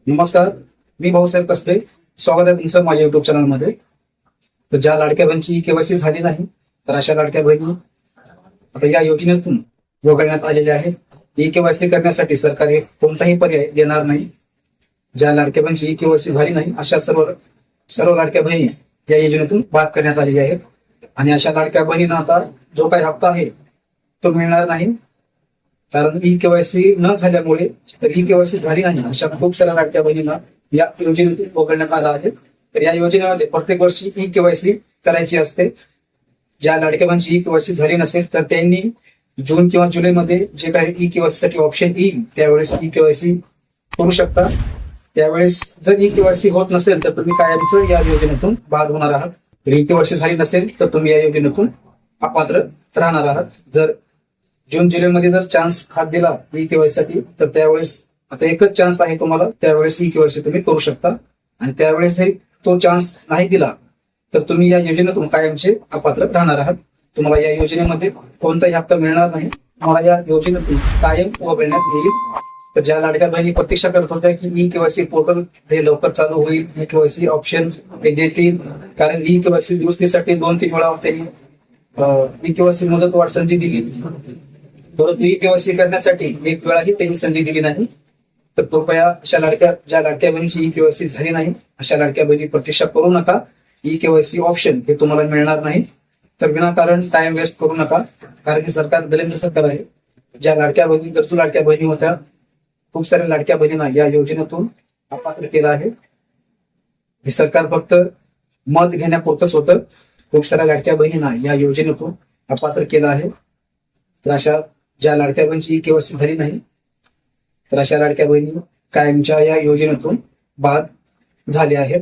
नमस्कार, मी भाऊसाहेब कसबे. स्वागत आहे तुमचं माझ्या युट्यूब चॅनलमध्ये. तर ज्या लाडक्या बहिणीची केवायसी झाली नाही, तर अशा लाडक्या बहिणी आता या योजनेतून वगळण्यात आलेल्या आहेत. ई केवायसी करण्यासाठी सरकार हे कोणताही पर्याय देणार नाही. ज्या लाडक्या बहिणीची ई केवायसी झाली नाही, अशा सर्व लाडक्या बहिणी या योजनेतून बाद करण्यात आलेल्या आहेत. आणि अशा लाडक्या बहिणींना आता जो काही हप्ता आहे तो मिळणार नाही, कारण ई केवायसी न झाल्यामुळे. तर ई केवायसी झाली नाही अशा खूप साऱ्या लाडक्या बहिणींना या योजनेतून वगळण्यात आलं आहे. तर या योजनेमध्ये प्रत्येक वर्षी ई केवायसी करायची असते. ज्या लाडक्या बहिणीची ई केवायसी झाली नसेल तर त्यांनी जून किंवा जुलैमध्ये जे काही ई केवायसी साठी ऑप्शन येईल त्यावेळेस ई केवायसी करू शकता. त्यावेळेस जर ई केवायसी होत नसेल तर तुम्ही कायमचं या योजनेतून बाद होणार आहात. ई केवायसी झाली नसेल तर तुम्ही या योजनेतून अपात्र राहणार आहात. जर जून जुलैमध्ये जर चान्स हात दिला ई केवायसी साठी, तर त्यावेळेस आता एकच चान्स आहे तुम्हाला, त्यावेळेस ई केवायसी तुम्ही करू शकता. आणि त्यावेळेस जरी तो चान्स नाही दिला तर तुम्ही या योजनेतून कायमचे अपात्र राहणार आहात. तुम्हाला या योजनेमध्ये कोणताही हप्ता मिळणार नाही. तुम्हाला या योजनेतून कायम वगळण्यात येईल. तर ज्या लाडक्या बहिणी प्रतीक्षा करत होत्या की ई केवायसी पोर्टल हे लवकर चालू होईल, ई केवायसी ऑप्शन हे देतील, कारण ई केवायसी दुरुस्तीसाठी 2-3 वेळा त्यांनी ई केवायसी मुदतवाढ संधी दिली, परंतु ई केवायसी करण्यासाठी एक वेळाही त्यांनी संधी दिली नाही. तर कृपया ज्या लाडक्या बहिणीची ई केवायसी झाली नाही अशा लाडक्या बहिणी प्रतीक्षा करू नका. ई केवायसी ऑप्शन हे तुम्हाला मिळणार नाही. तर विनाकारण टाइम वेस्ट करू नका, कारण की सरकार दलिंद्र सरकार आहे. ज्या लाडक्या बहिणी गरजू लाडक्या बहिणी होत्या, खूप साऱ्या लाडक्या बहिणींना या योजनेतून अपात्र केलं आहे. हे सरकार फक्त मत घेण्यापुरतंच होतं. खूप साऱ्या लाडक्या बहिणींना या योजनेतून अपात्र केलं आहे. तर अशा ज्या लाडक्या बहिणीची केवायसी झाली नाही तर अशा लाडक्या बहिणी कायमच्या या योजनेतून बाद झाल्या आहेत.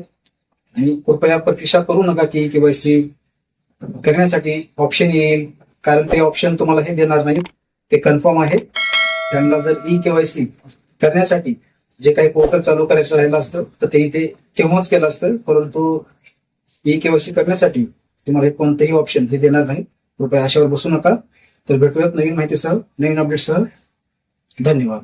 आणि कृपया प्रतीक्षा करू नका की केवायसी करण्यासाठी ऑप्शन येईल, कारण ते ऑप्शन तुम्हाला हे देणार नाही, ते कन्फर्म आहे. त्यांना जर ई केवायसी करण्यासाठी जे काही पोर्टल चालू करायचं राहिलं असतं तर ते तेव्हाच केलं असतं, परंतु ई केवायसी करण्यासाठी तुम्हाला हे कोणतेही ऑप्शन हे देणार नाही. कृपया आशावर बसू नका. तर भेटूयात नवीन माहितीसह, नवीन अपडेटसह. धन्यवाद.